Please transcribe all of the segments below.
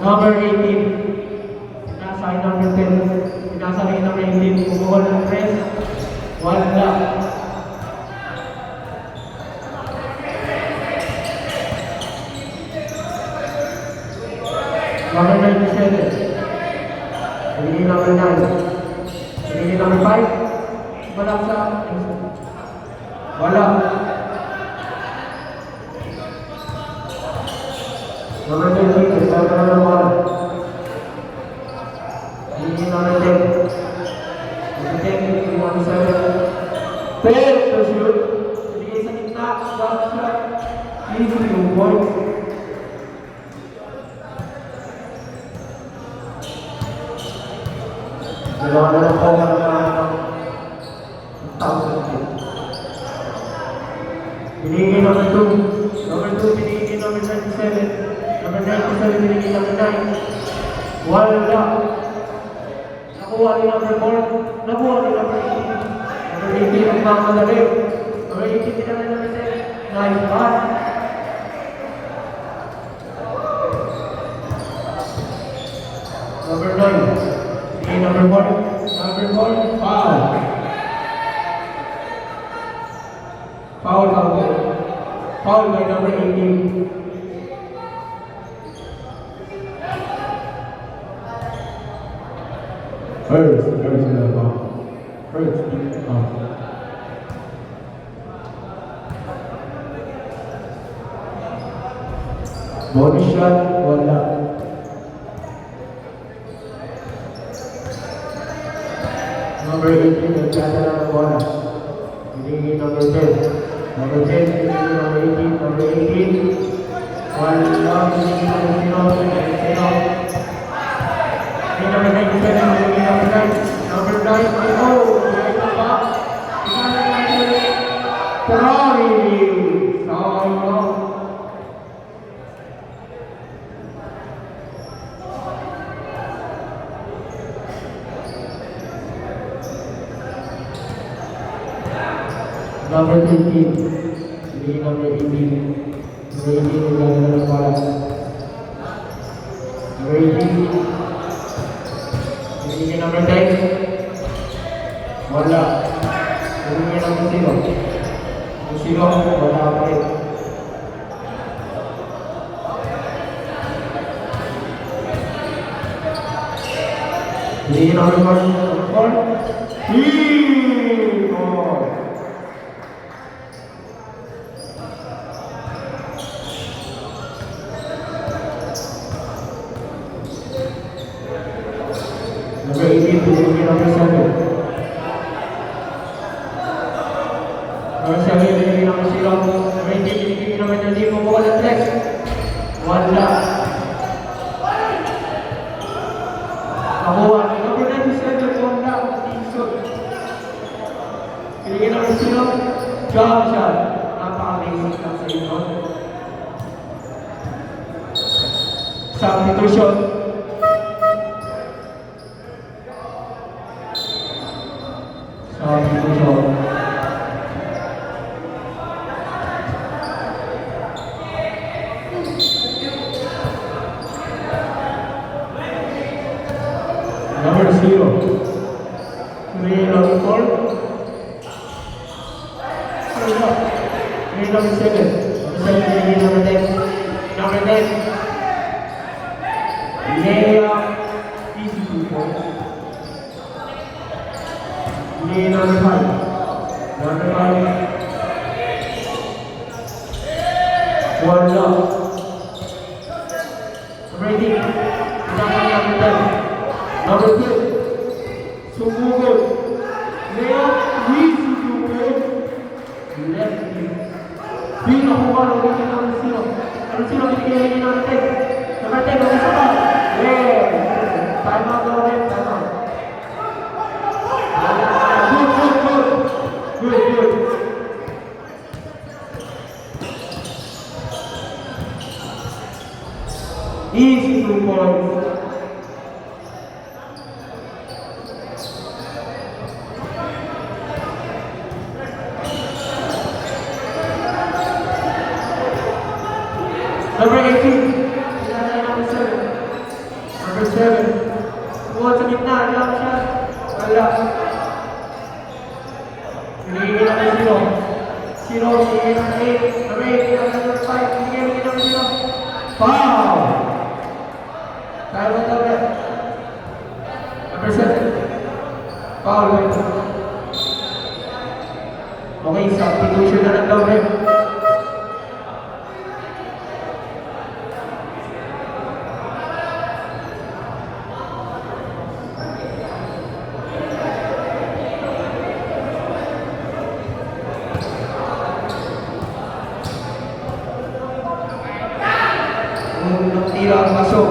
Number 18. Pinasa kay number 10. Pinasa kay number 18. Kumuha ng press. Wala. Number 97. Pinigin number 9. Pinigin number 5. Wala sa... Wala. Number 20. Start na number 1. Pinigin number 10. Number 10. Pinigin number 7. Fail to shoot. Pinigin sa gitna. Shot shot. Easy 2 points. Dalawa na lang po ng 1,000. Pinigin number 2. Number 2, pinigin number 97. Number 97, pinigin number 9. Wala. Nakuha ni number 4. Nakuha ni number 18. Number 18, ang mga madali. Number 18, pinagin number 10. Nice pass. Number 9. Number 4. Number 4, foul. Foul, foul. Foul by number 18. First in the ball. First in the ball. Body shot, wala. Number 18, nagkata na ng bonus. Pinigin number 10. Number 10, pinigin number 18. Number 18. Wala, pinigin number 0. Pinigin number 97, pinigin number 9. Number 9, oh! Pinigin na ba? Pinigin na Troy! Sayang. Number 13, pinigin number 18. Number 18, nagkata na ng bonus. Number 18. Pinigin number 10. Wala. Pinigin number 0. Yung 0, wala pa rin. Pinigin number 4. Number 4. Number 18, pinigin number 7. Number 7, pinigin number 0. Number 18, pinigin number 13. Kumuha ng flex. Wala. Nakuha. Number 97, wala. Pinigin number 0. Jump shot. Napaka-basic lang sa inyo. Substitution. Number 0. Pinigin number 4. Pinigin number 7. Number 7, pinigin number 10. Number 10. Lea. Easy 2 points. Pinigin number 5. Number 5. Wala. Number 18. Pinagin number 10. Number 2, sumugod. Leo, easy to win. Left knee. Di nakuha ng bigyan ng 0. Ano 0, binigyan ng 10. Number 10, ang isa pa. Yeah. Time out daw rin, time out. Good. Easy 2 points. Number 18, number 7. 7. Buwan sa gitna, lang siya. Wala. Hinihingin natin sino. Sino, hinihingin natin 8. Number 8, number 5. Hinihingin natin sino. Foul! Tayo mo tabi. Number 7. Foul. Okay, substitution na ng doble. Unang tira ang pasok.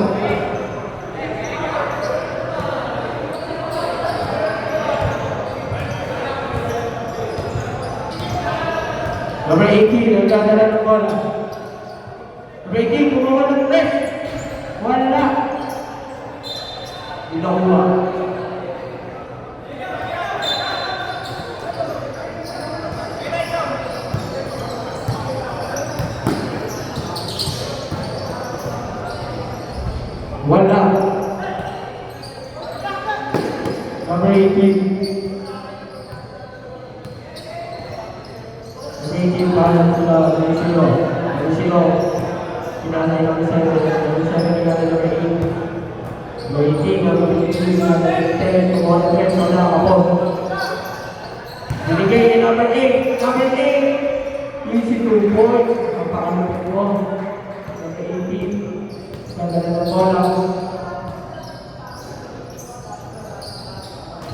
Number 18, nagdadala ng bola. Number 18, kumawa ng press. Wala. Hindi nakuha. Wala. Number 18. Nagiging balang sila ng sino. Ng sino. Pinanay ng 7. Ng 7 nila ng 8. Waiting. Ang 18 na 10. Kumuha ng 10. Wala ako. Binigay ni number 8. Number 8. Easy to report. Ang paano po. Number 18. Nagdala ng bola.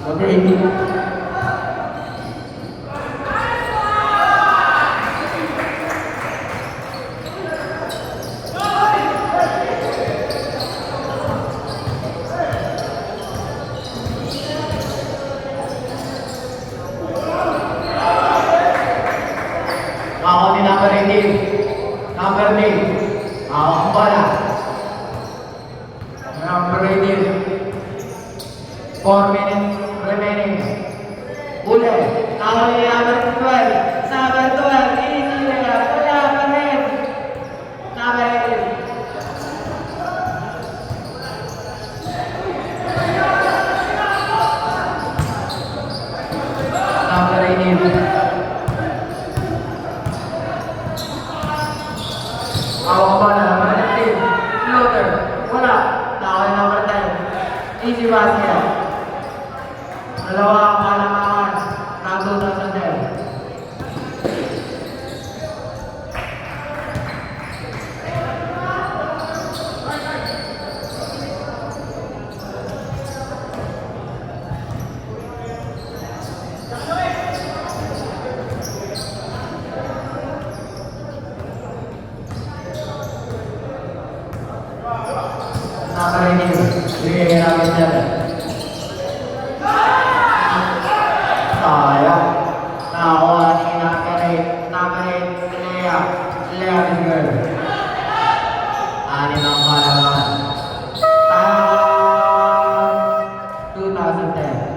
Number 18. Ako ni number 18. Number 8. Ako ang bola. Number 18. 4 minutes remaining. Uli. Ako ni number 12. Number 12. Easy nila. Wala pa rin. Number 18. Number 18. Ako ba na naman ng team? Floater. Wala. Ako yung number 10. Easy basket. Dalawa ang palamangan. Nando na sa 10. Number 18. Bigay namin dyan. Sayang. Nakuha ni number 8. Number 8. Lea. Lea is good. Anin ang palaman. 2010.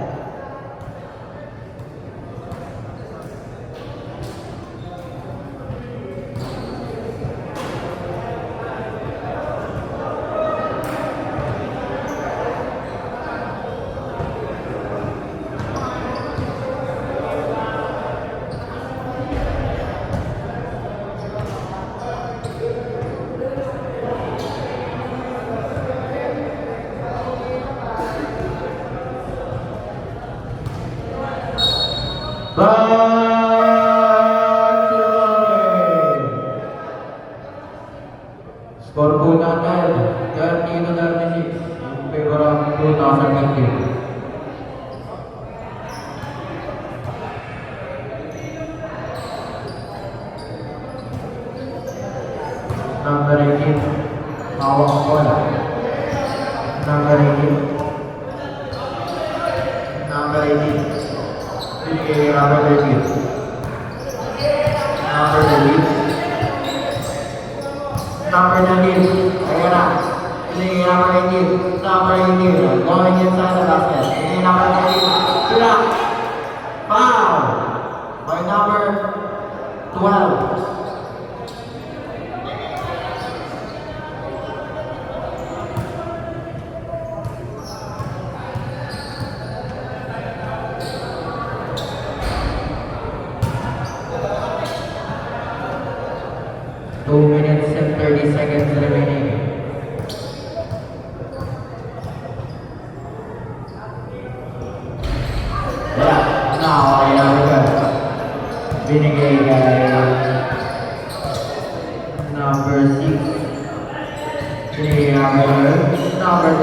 Back to the game. Score po natin 30-36 in favor of 2019. Number 18, hawak ang bola. Number 18. Number 18. Bigay number 18. Number 18. Number 19. Ayan na. Bigay number 18. Number 18. Going inside the basket. Bigay number 19. Sila. Foul. By number 12. 30 seconds remaining. Wala. Nakakaya ko ba? Binigay kay number 6. Binigay number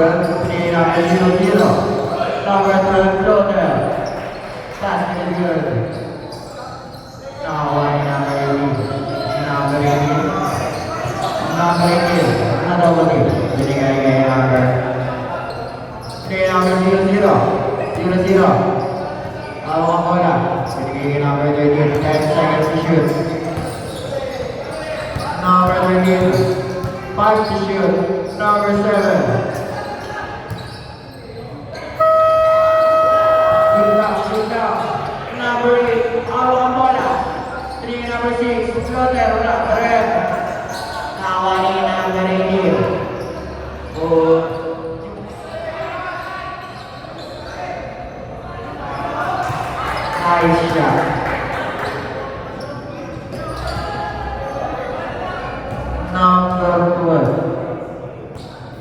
12. Binigay number 00. Number 12, floater. Basket is good. Nakakaya number 18. Number 18. Number 18. Another one here. Binigay kay number. Binigay number 00. 00. Hawak ang bola. Binigay kay number 13. 10 seconds to shoot. Number 13. 5 to shoot. Number 7. Good job. Number 8. Hawak ang bola. Binigay number 6. Floater. Wala pa rin. Nakawali number 18. Good. Nice shot. Number 12.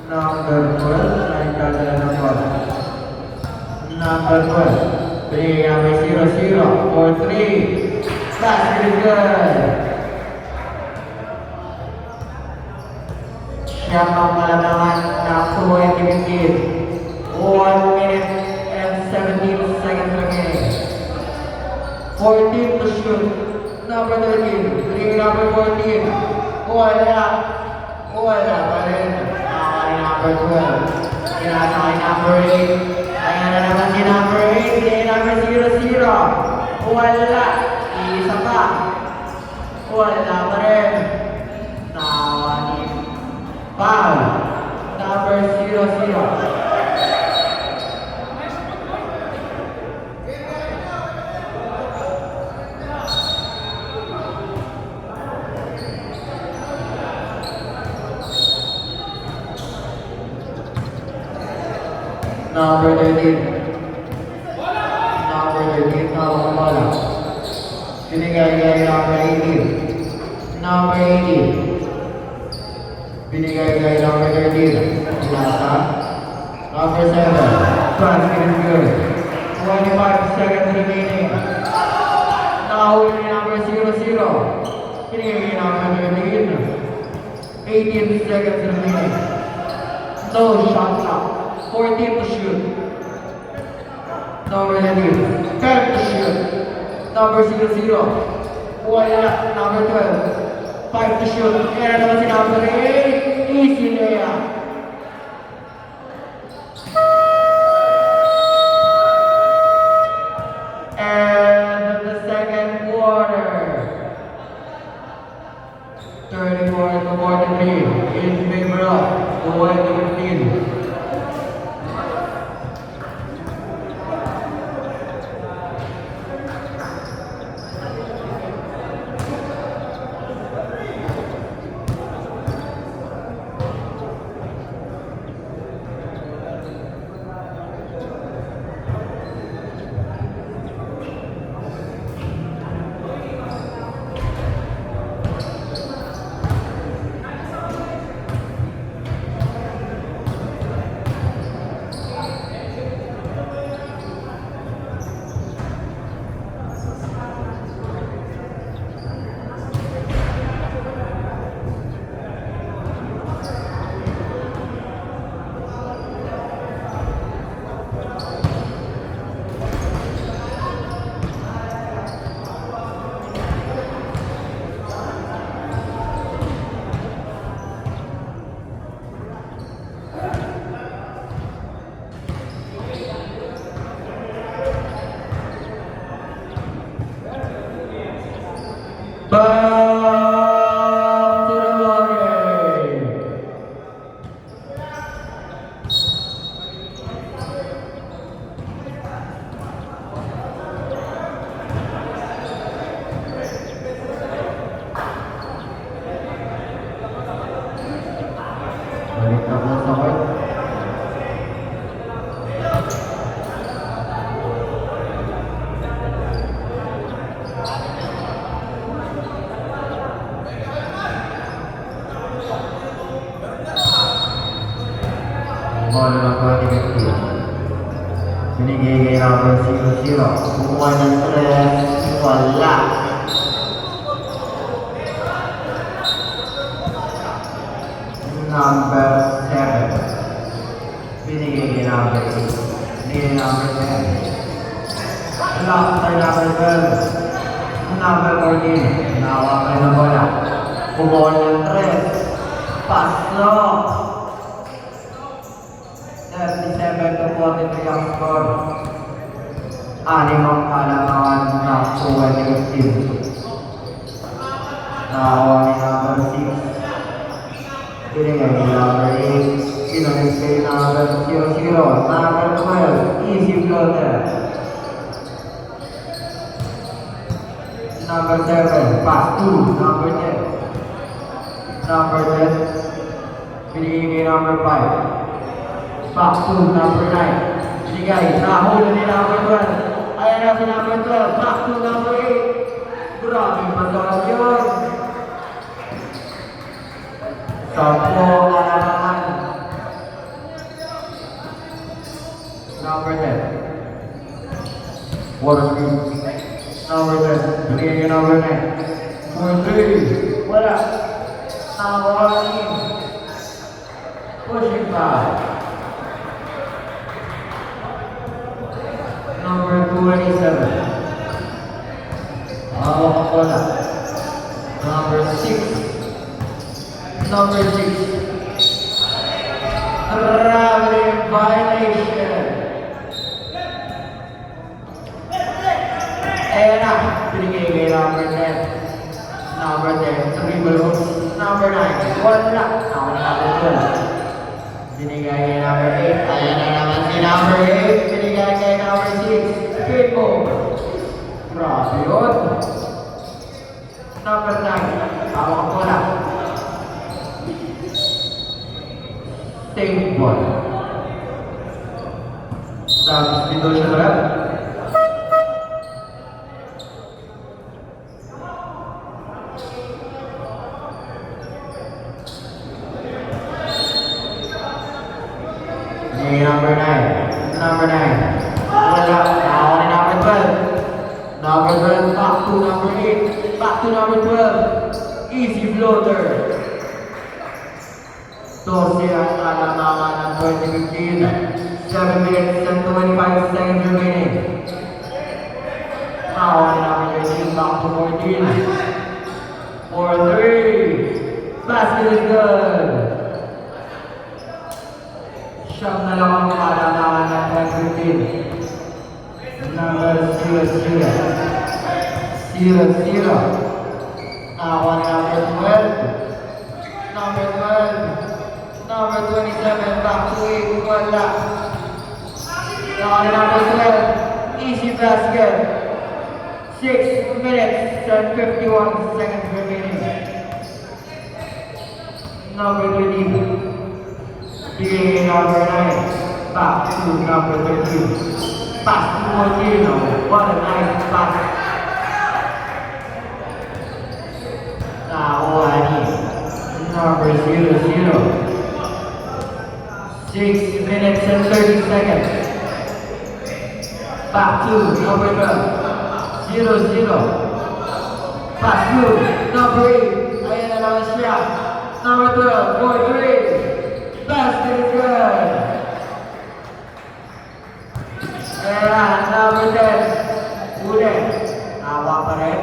Number 12. Nagdadala ng bola. Number 12. Binigay kami 0-0 for 3. Basket is good. Siyang ang malamangan ng 20-15. 1 minute and 17 seconds remaining. 14 to shoot. Number 13. Bring number 14. Wala. Wala pa rin. Nakakali number 12. Kinasakay number 8. Kaya na naman si number 8. Bring number 00. Wala. Isa pa. Wala pa rin. Nakakali. Foul. Number 00. Number 13. Number 13, hawak ang bola. Binigay kay number 18. Number 18. Binigay kay number 13. Lasa. Number 7. Basket is good. 25 seconds remaining. Nakahuli ni number 00. Binigay kay number 13. 18 seconds remaining. No shot clock. 14 to shoot. Number 13. 10 to shoot. Number 00. Wala. Number 12. 5 to shoot. Kaya naman si number 8. Easy layup. And the second quarter. 34 to 43 in favor of the 15. number 00. Kumuha ng 3. Wala. Number 7. Binigay kay number 8. Binigay number 10. Lock by number 12. Number 14. Nawakan na bola. Kumuha ng 3. Pasok. 37 to 43 ang score. 6 ang kalamangan na kuha ni team. Nakakuha ni number 6. Binigay ni number 8. Binigay kay number 00. Number 12. Easy floater. Number 7. Pass 2. Number 10. Number 10. Binigay kay number 5. Back to number 9. Binigay. Nahuli ni number 12. Ayan na si number 12. Back to number 8. Grabe pagkakas yun. 10 kalamangan. Number 10. Water screen. Number 10. Binigay kay number 9. For 3. Wala. Nakawalan. Pushing back. Number 27. Hawak ang bola. Number 6. Number 6. Traveling violation. Ayan na. Binigay kay number 10. Number 10. Dribble hooks. Number 9. Wala. Ako na number 12. Binigay kay number 8. Ayan na naman si number 8. Binigay kay number 6. Pinbo. Grabe yun. Number 9. Hawak ko na. Take ball. Substitution rep. Number 9. Number 9. Wala. Ako ni number 12. Number 12. Back to number 8. Back to number 12. Easy floater. 12 ang kalamangan ng 2015. 7 minutes and 25 seconds remaining. Ako ni number 13. Back to 14. For 3. Basket is good. Siyam na lang ang kalamangan ng 2015. Number 00. 00. Nakakuha ni number 12. Number 12. Number 27. Back to 8. Wala. Nakakuha ni number 12. Easy basket. 6 minutes and 51 seconds remaining. Number 13. Bigay number 9. Back to number 13. Pass to Mortino. What a nice pass. Nakuha ni number 00. 6 minutes and 30 seconds. Back to number 12. 00. Pass to number 8. Ayan na naman siya. Number 12. For 3. Basket is good. Ayan, number 10. Ulit. Nawa pa rin.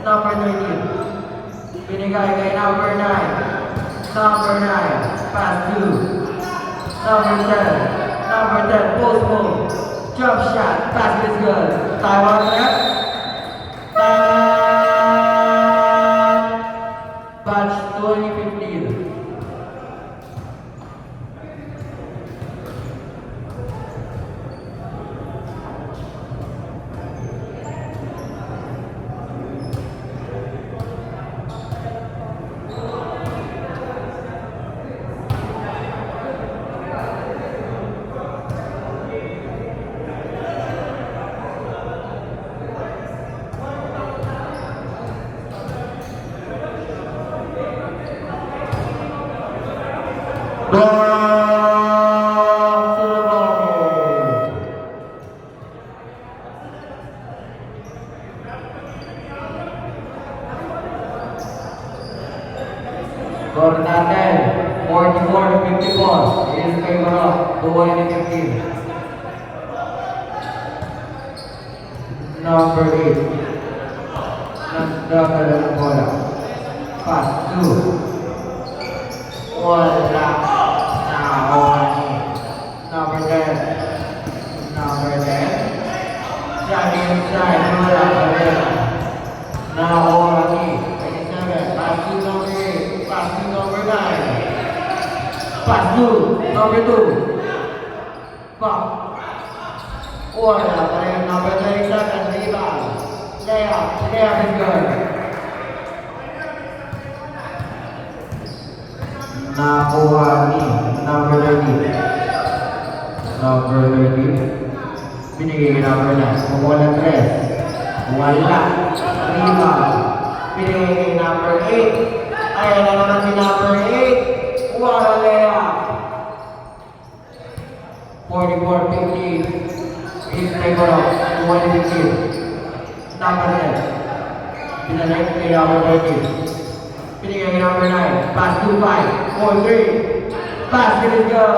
Number 13. Binigay kay number 9. Number 9. Pass to number 10. Number 10. Post move. Jump shot. Basket is good. Taiwan left. Batch 2015. Score natin, 44-54. It is in favor of the winning team. Number 8. Nagdadala ng bola. Pass 2. Wala. Naawani. Number 10. Number 10. Johnny inside. Wala pa rin. Naawani. 27. Pass to number 8. Pass to number 9. Pass to number 2. Back. Wala pa rin. Number 37. Rebound. Layup. Layup is good. Nakuha ni number 13. Number 13. Binigay kay number 9. Kumuha ng 3. Wala. Rebound. Binigay kay number 8. Ayan na naman si number 8. Wala layup. 44-50. In favor of the winning team. Number 10. Pinalik kay number 13. Pinigay kay number 9. Pass to 5. 4-3. Basket is good.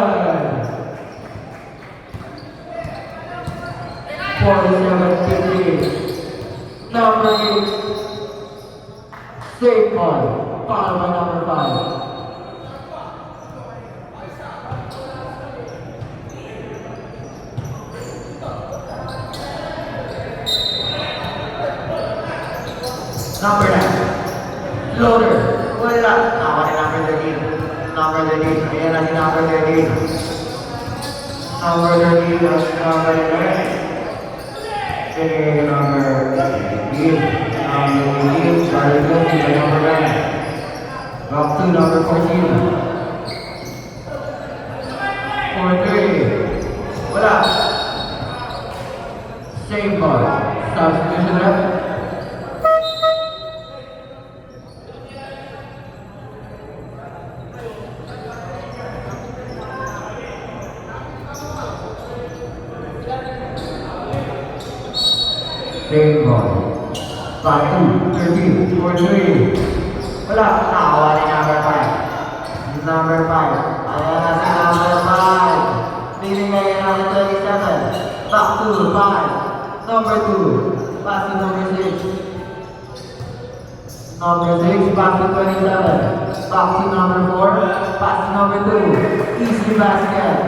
47-50. Number 8. Safe ball. Followed by number 5. Number 9. Floater. Wala. Tawa ni number 13. Number 13. Ayan na si number 13. Number 13. Number 9. Pinigay number 18. Number 18. Started good. Pinigay number 9. Back to number 14. 4-3. Wala. Same ball. Substitution left. Same ball. Back to 13, 4-3. Wala. Nakawa ni number 5. Number 5. Ayan na si number 5. Binigay niya number 27. Back to 5. Number 2. Pass to number 6. Number 6. Back to 27. Back to number 4. Pass to number 2. Easy basket.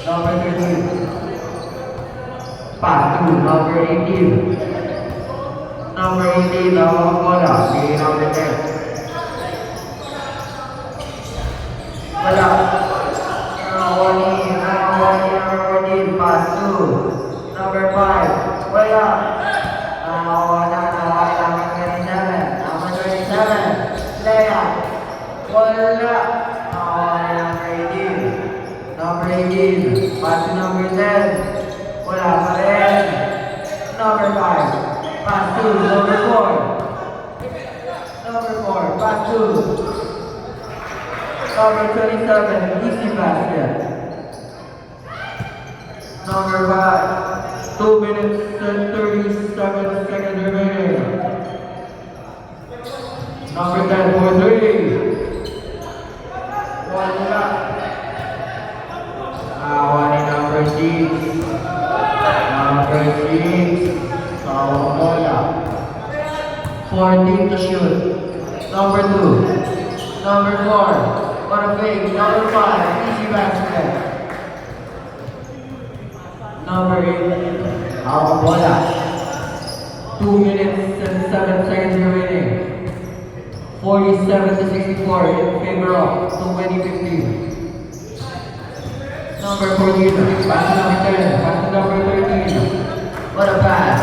Number 13. Pass to number 18. Number 18, nawawag bola. Bigay number 10. Wala. Nawawag number 14. Pass to number 5. Wala. Nawawag number 27. Number 27. Layup. Wala. Nawawag number 18. Number 18. Pass to number 10. Wala pa rin. Number 5. Pass to number 4. Number 4. Pass to number 27. Easy basket. Number 5. 2 minutes and 37 seconds remaining. Number 10 for 3. Wala. Awa ni number 6. Number 6. Sawang bola. 14 to shoot. Number 2. Number 4. What a fake. Number 5. Easy basket. Number 8. Sawang bola. 2 minutes and 7 seconds remaining. 47 to 64 in favor of 2015. Number 14, pass to number 10, pass to number 13. What a pass.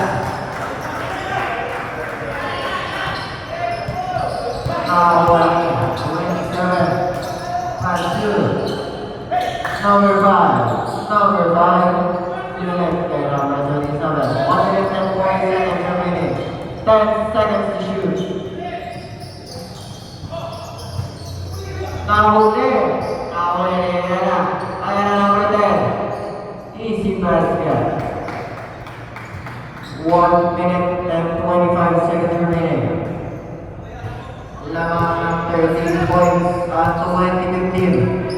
Now, 27, pass to number 5. Number 5, select number 37. 1 minute and 40 seconds remaining. 10 seconds to shoot. Nahuli. Ayan na number 10. Easy basket. 1 minute and 25 seconds remaining. lamang ng 13 points at 20-15.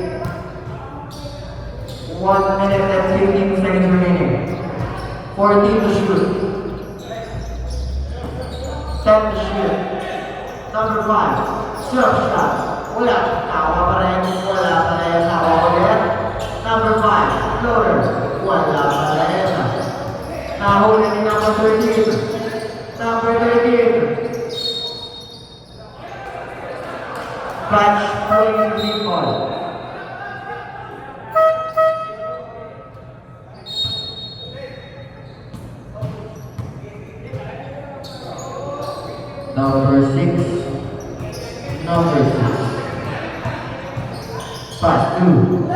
1 minute and 15 seconds remaining. 14 to shoot. 10 to shoot. Number 5, serve shot. Wala. Tawa pa rin. Wala pa rin. Tawa pa rin. Number 5, floater. Wala pa rin. Nahuli ni number 13. Number 13. Clutch throwing the ball. Number 6. Number 6. Pass 2.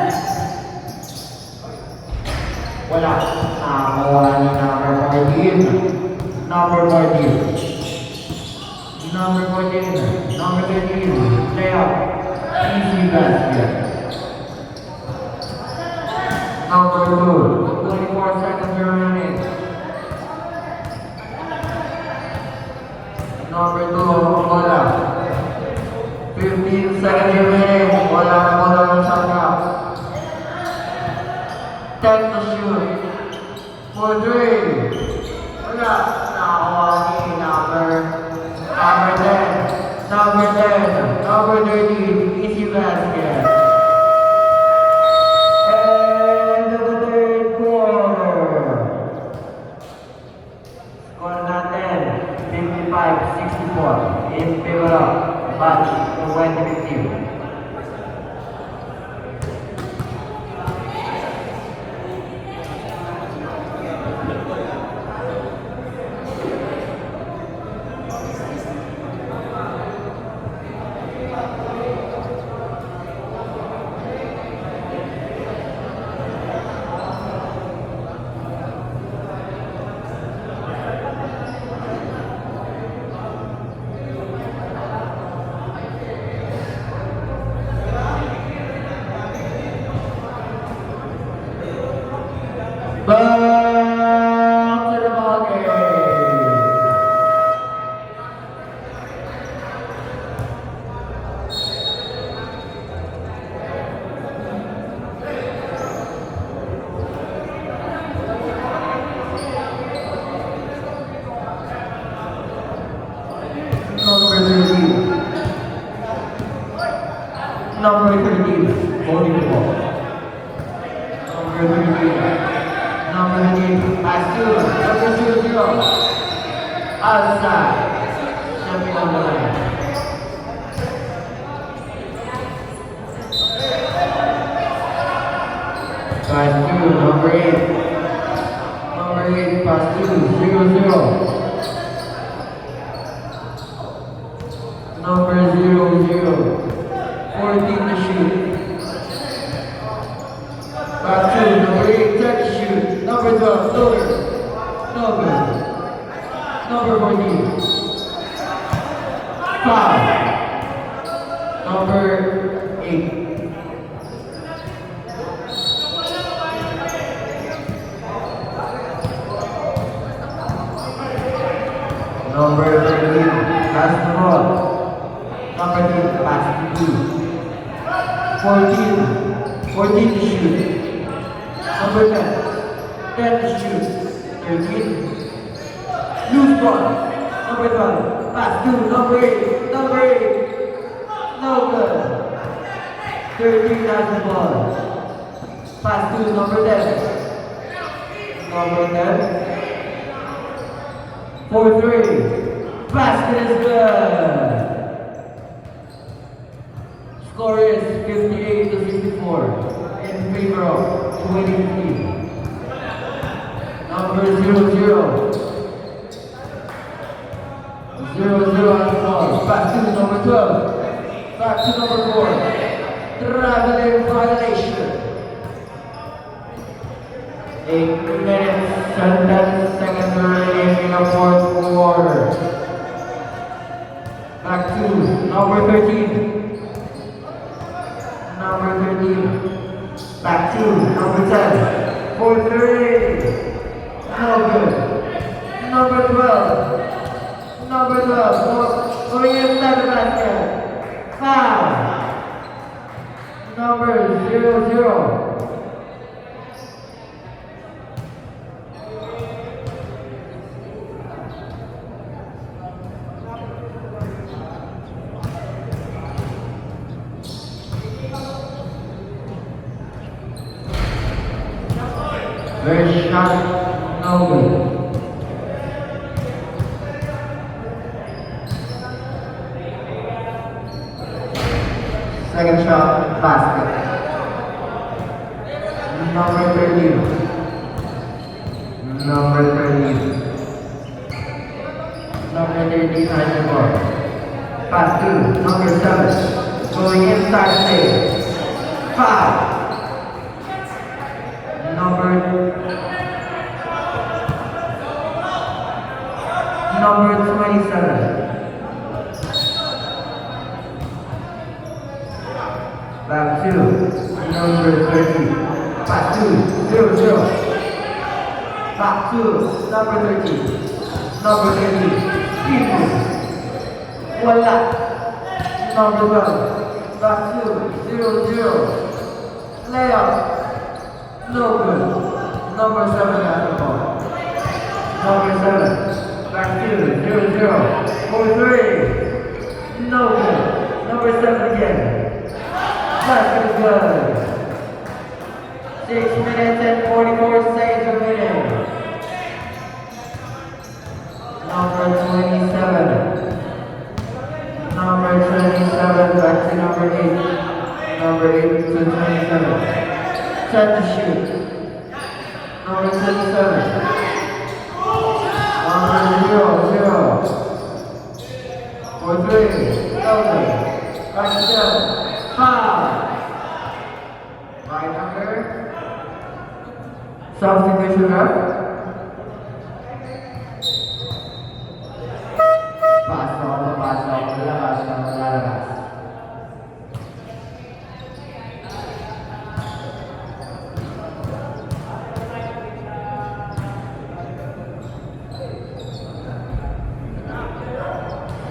Wala. Nakakuha ni number 14. Number 14. Number 14. Number 13. Layup. Easy basket. Number 2. 24 seconds remaining. Number 2, wala. 15 seconds remaining. Wala na wala ng shot clock. 10 to shoot. For 3. Wala. Nakakuha ni number 10. Number 10. Number 13. Easy basket. And the third quarter. Score natin. 55-64 in favor of Batch 2015. Back to the ball game. Number 13. Number 13. Holding the ball. Number 13. Number 8, pass 2, number 0, outside, jumping on the line. Pass 2, number 8, pass 2, 0, number 0, 14 to shoot. Pass 2, number 8, 10 to shoot. Number 12, floater. No good. Number 14. Foul. Number 8. Number 13, pass the ball. Number 2, pass to 2. 14 to shoot. Number 10. 10 to shoot. 13. Loose ball. Number 12. Pass 2. Number 8. Number 8. No good. 13 has the ball. Pass 2. Number 10. Number 10. For 3. Basket is good. Score is 58 to 64 in favor of 2015. Number 0, 0. 0, on the ball. Back to number 12. Back to number 4. Traveling violation. 8 minutes and 10 seconds remaining in the fourth quarter. Back to number 13. Number 13. Back to number 10. For 3. No good. Number 12. Number 12. Going inside the basket. 0-0. First shot, no good. Second shot, basket. Number 13. Number 13. Number 13 has the ball. Pass to number 7. Going inside stage. 5. Number 27. Back to number 30. Back to 0-0. Back to number 13. Number 13. People. Wala. Number 12. Back to 0-0. Layup. No good. Number 7 has the ball. Number 7. Back to 0-0. Over 3. No good. Number 7 again. Basket is good. 6 minutes and 44 seconds remaining. Number 27. Number 27 back to number 8. Number 8 to 27. Set to shoot. Number 27. Number 0-0. For 3. Okay. Back to 7. 5. Right number. Substitution up. Pasok, lalabas na, lalabas.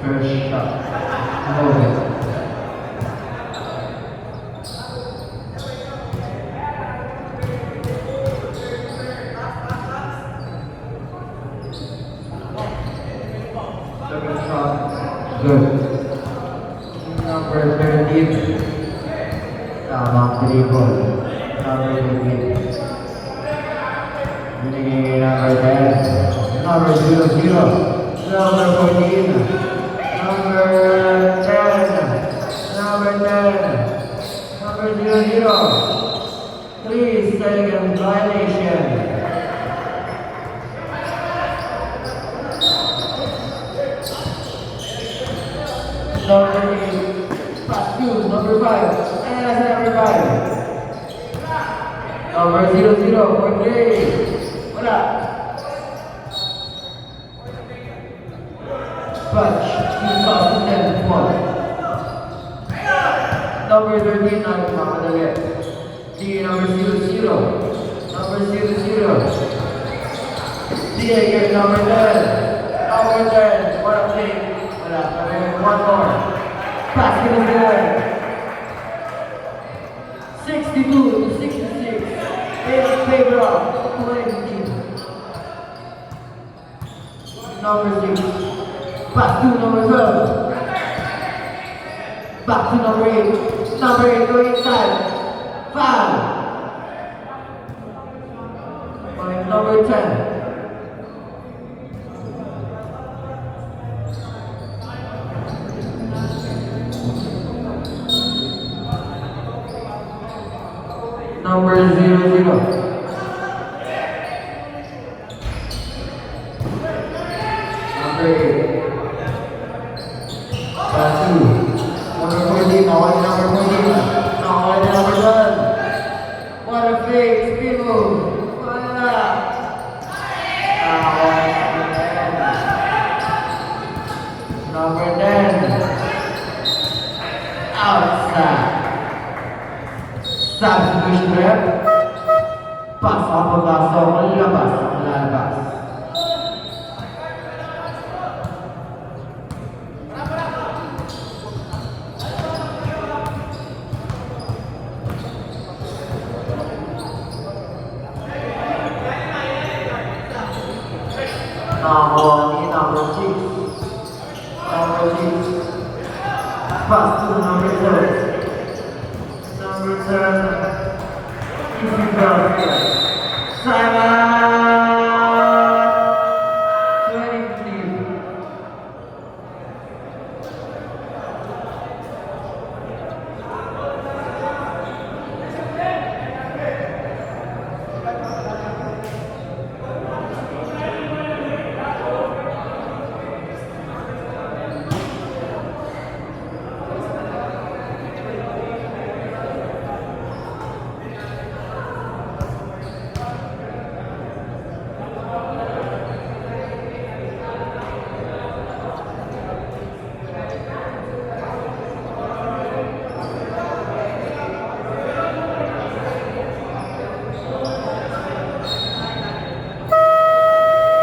First shot. Moving. Second shot. Good. Number 13. Tamang dribble. Number 13. Binigay number 10. Number 0-0. Number 14. Number 10. Number 10. Number 0-0. 3 seconds violation. Number 8. Pass to number 5. And that's number 5. Number 0-0 for 3. Wala. Punch. 2001. Number 13 na nagmamadali. D number 0-0. Number 0-0. D again, number 10. Number 10. What a thing. Wala pa rin. One more. Basket is good. 62-66. In favor of Oakland team. Number 6. Back to number 12. Back to number 8. Number 8 go inside. 5. Point number 10. Number 0-0. Number 8. Pass to number 14. Nawala number 14. Nawala number 1. What a fake spin move. Wala. Number 10. Outside. Substitution rep. Pasok, papasok, lalabas, lalabas. Nakuha ni number 6. Number 6. Pass to number 7. Number 7. Easy basket. Simon! 20-15.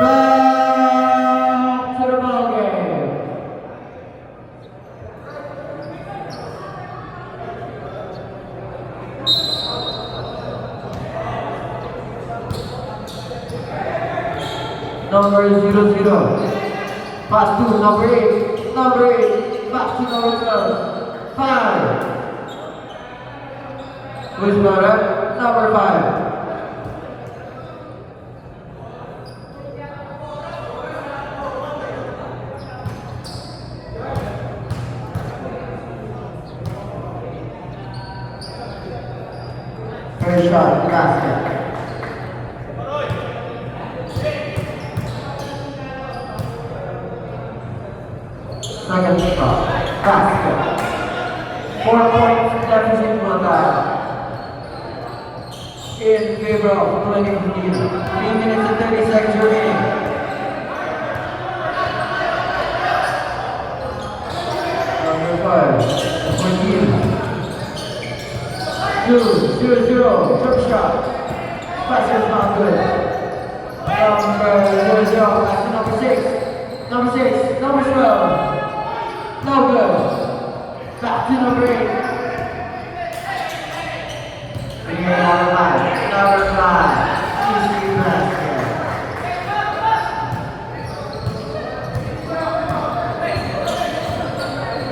Back to the ball game. Number 00. Pass to number 8. Number 8. Back to number 12. 5. Who's better? Number 5. First shot, basket. Second shot, basket. 4 points deficit for that. In favor of 20-15. 3 minutes and 30 seconds remaining. Number 5, 14. 2-0, jump shot. Pass is not good. Number 0, pass to number 6. Number 6, number 12. No good. Back to number 8. Again, number 5. Number 5. Easy basket.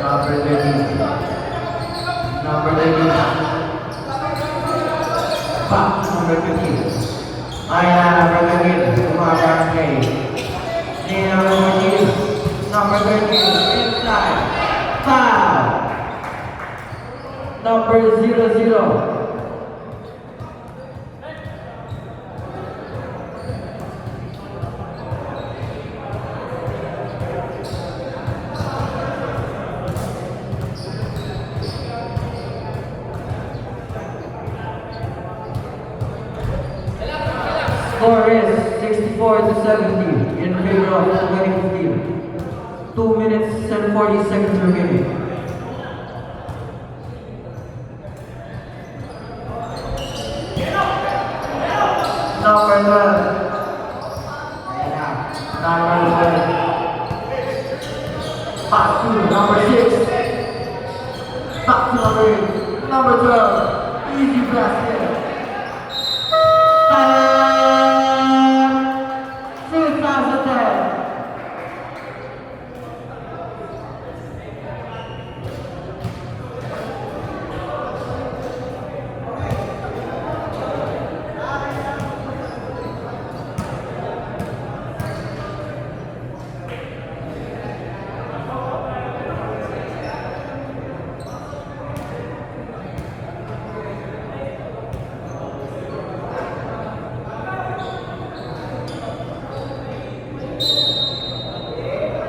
Number 13. Number 13. Back to number 15. Ayan, number 13. Kumakas kay. Number 14. Number 13. Inside. Foul. Number 00. Score is 64-70 in favor of 20-15. 2 minutes and 40 seconds remaining. Number 12. Number 12. Back to number 6. Back to number 8. Number 12. Easy basket. 2010.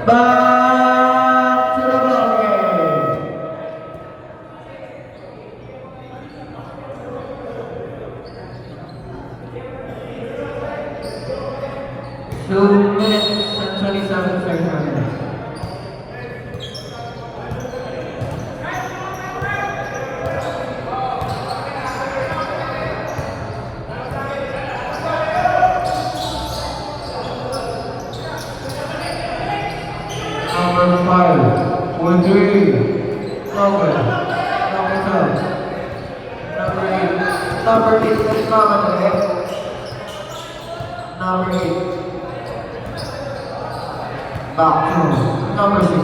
Back to the ball game. Two minutes and 27 seconds remaining. Number 5, 43. Number 12. Number 8. Number 8 is Number 8. Back to number 6.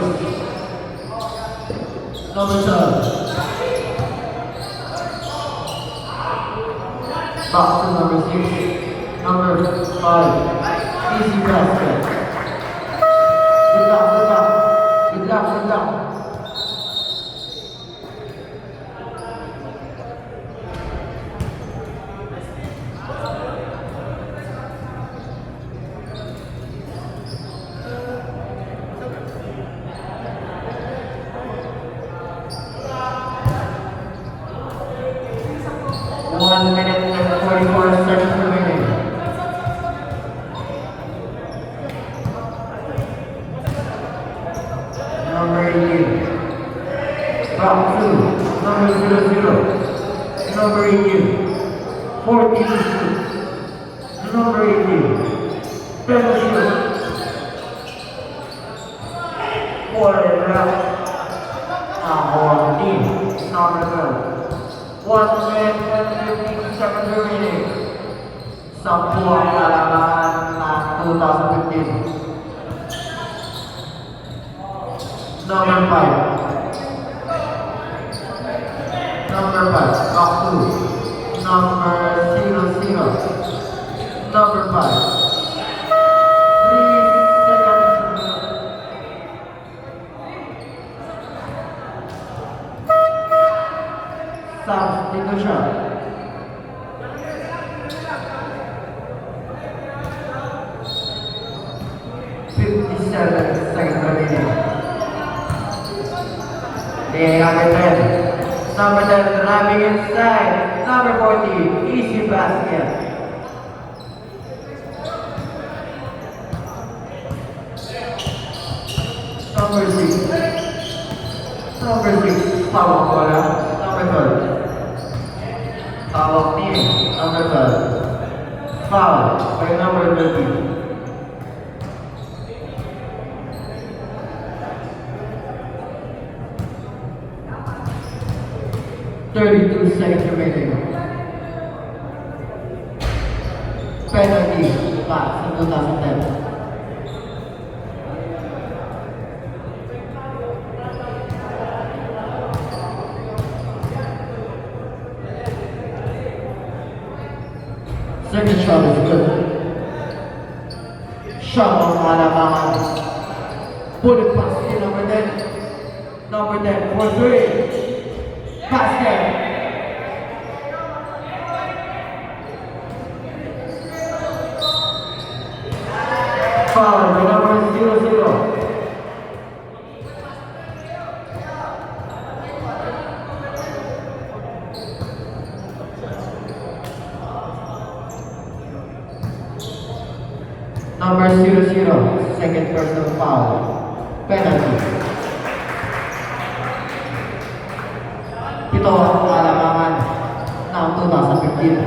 Number 7. Back to number 6. Number 5. Easy basket. Good luck, good luck. Good luck, good luck. One minute and 44 seconds remaining. Number 18. Back to number 00. Number 18. 14 to shoot. Number 18. 10 to shoot. Now 14. Number 12. 1 minute and 15 seconds remaining. Sampu ang kalamangan ng 2015. Number 5. Number 5. Back to number 00. Number 5. 3 seconds. Substitution. Seconds remaining. They have it 10. Number 10 driving inside. Number 14, easy basket. Number 6. Number 6, hawak bola. Number 12. Hawak ni number 12. Foul by number 13. 32 seconds remaining. Penalty back sa 2010. Second shot is good. Shot on Alamangan. Bullet pass to number 10. Number 10 for 3. Basket. Foul by number 00. Number 00, second personal foul. Penalty. Ito ang alamangan ng 2015.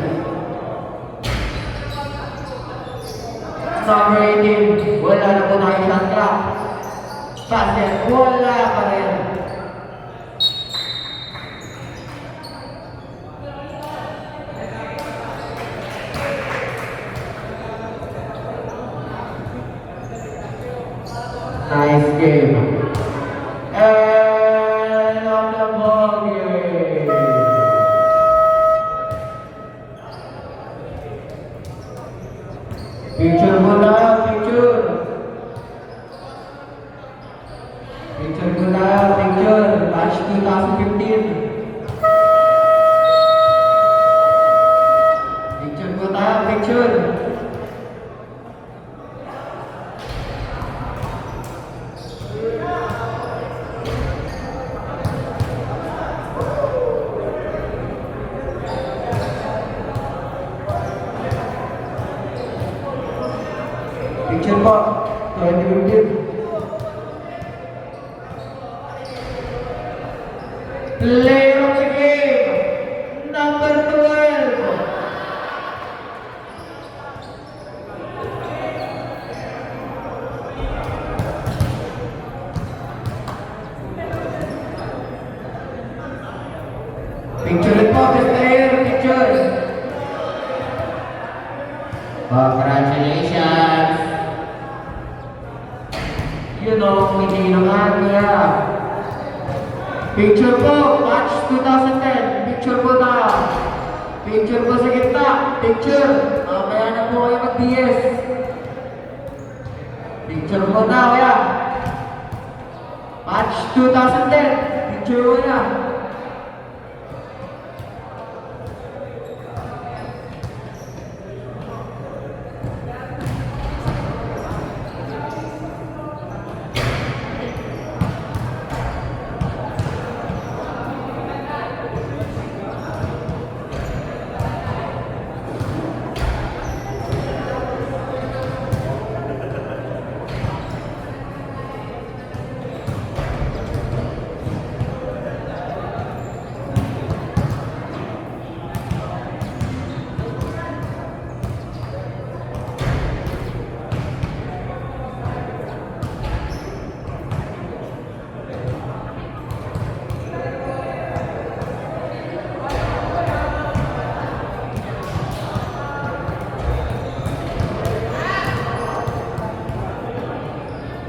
Number 18, wala na po tayo shot clock. Basket, wala pa rin. Nice game. End of the ball game. Picture muna, picture. Picture muna, picture. Match 2015. Picture muna, picture. Picture po, 2015. Player of the game, number 12. Picture po, the player, picture. Congratulations. naman, kuya. Picture po, match 2010. Picture po na. Picture po sa gitna. Picture. Mamaya na po kayo mag-DS. Picture po na, kuya. Match 2010. Picture po na.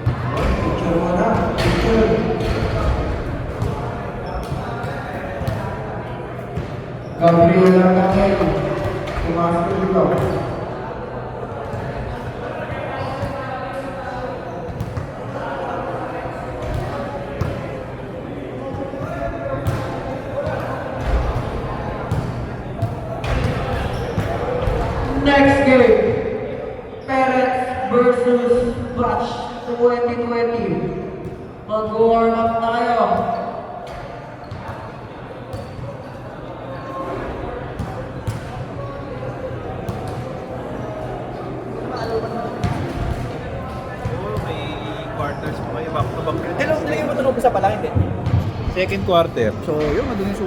Picture mo na. Picture. Gabriel Arcangel. Pumasok dito. Next game. Perez versus Batch 2020. Mag-warm up na kayo. Oo, may quarters pa kayo back to back. Hello, lagyan mo ito sa pala, hindi? Second quarter. So, yun, madun yung